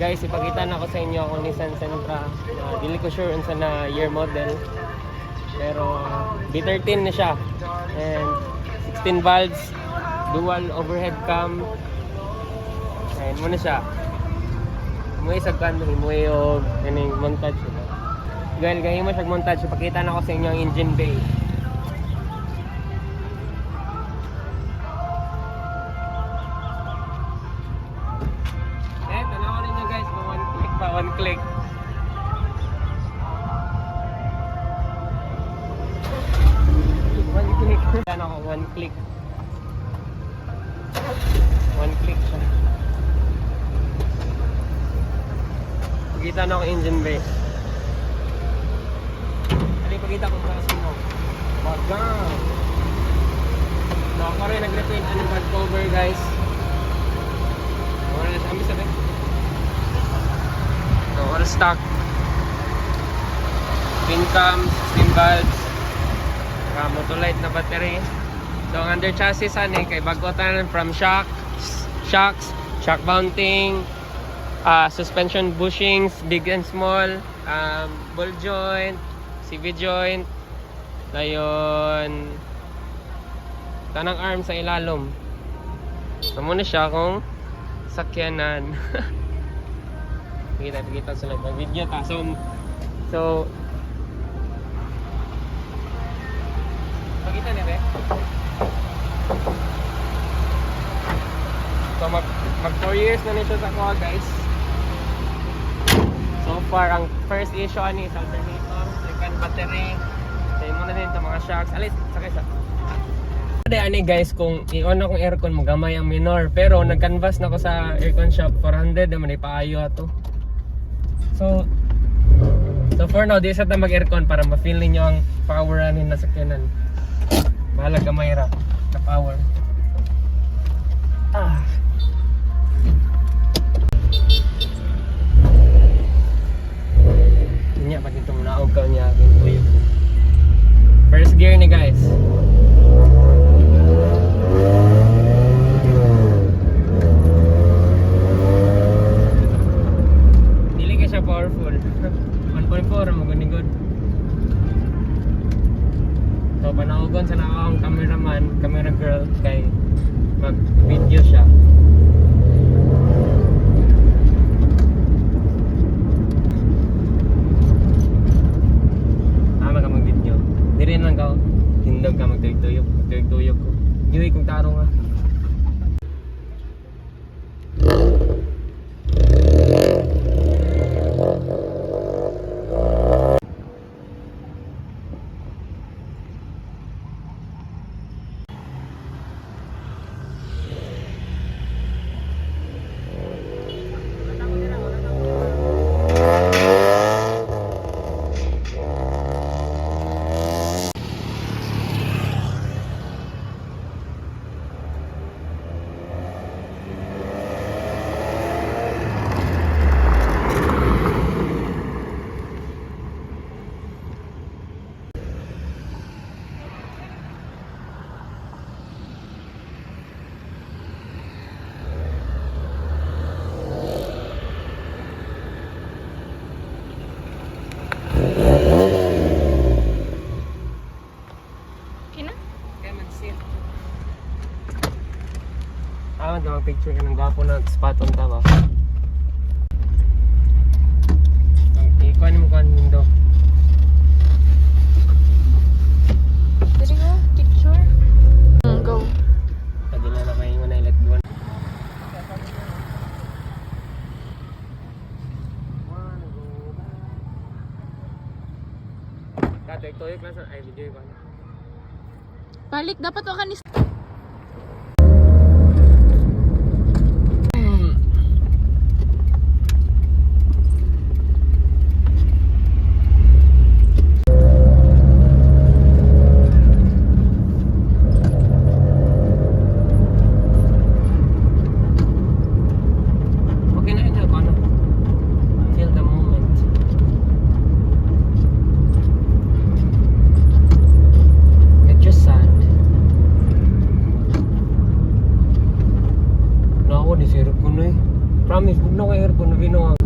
Guys, ipakita na ko sa inyo ang Nissan Sentra. Dili ko sure unsa na year model. Pero B13 na siya. And 16 valves, dual overhead cam. Ayun mo na siya. Mo isag kan mo yung kaning montage. Dahil ganyan mo siya montage, ipakita na ko sa inyo ang engine bay. One click. One click. Yan ako, one click. One click siya. Pagkita na ako engine bay. Ano yung pagkita kung para sino? Bagang! So ako rin nag-repaint ang bad cover guys. Wala na siya. Ang bisa ba? So, all stock. Pin cam, 16 valves, motolite na battery. So, ang under chassis kay bagotan from shocks, shock mounting, suspension bushings, big and small, ball joint, CV joint, dayon tanang arm sa ilalom. So, muna siya kung sakyanan. Pagkita sila ng video ta. So pagkita niya ba? So mag 4 years na nito sa kuha guys. So far ang first issue ani sa alternator, second battery. Tayo muna din ito mga shocks. Alis, sakay sa. Ani guys, kung i-on akong aircon mo gamay ang minor, pero nag-canvas na ako sa aircon shop 400 naman ipaayo ato. So for now, di sa ta mag-aircon para ma-feel ninyo ang power anin na sakyanan. Bahala gamay ra na power. Inya pa dito muna og niya aking tuyo. First gear ni guys. Powerful. 1.4 magunigod. So panaugon sa nakakang camera girl kay mag-video siya. Mag-video. Di rin lang ka hindog ka magtuyok ko. Yui kung taro nga. Picture ka ng gwapo na spot on tama. Ikuha mo kan mundo. Pwede ko? Picture? Go. Pwede na kayo mo na ilat buwan. Tuyok lang sa video ko. Balik, dapat ako kanis. na ko aircon na binuang.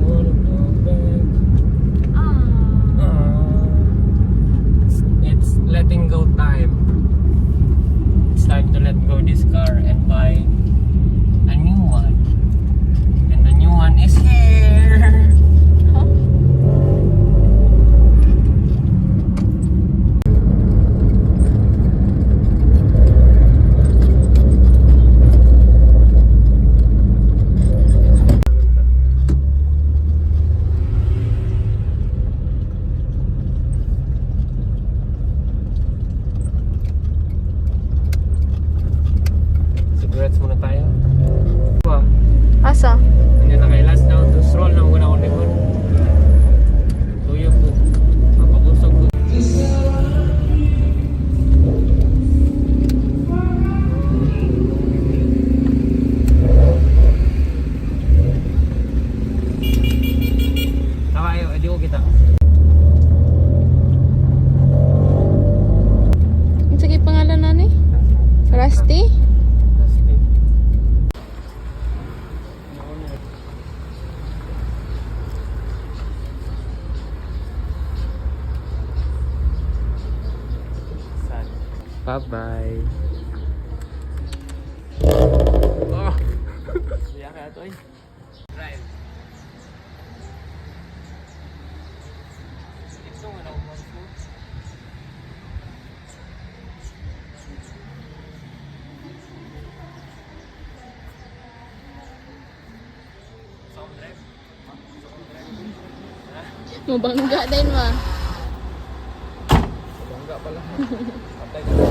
It's letting go time. It's time to let go this car and buy a new one. And the new one is here. Huh? Cigarettes muna tayo. Asa? Hindi na kay last down to stroll na muna ako likod. Tuyo po. Mapabusog po. Tawa kayo, edi ko kita. Ang sige pangalan na ni? Rusty? Rusty. Bye-bye. Oh! Siya kaya to eh. Drive. Ito nga lang mo. Sound drive? Sound drive? Ha? Mabangga din ma. Bangga pala. Patay ka.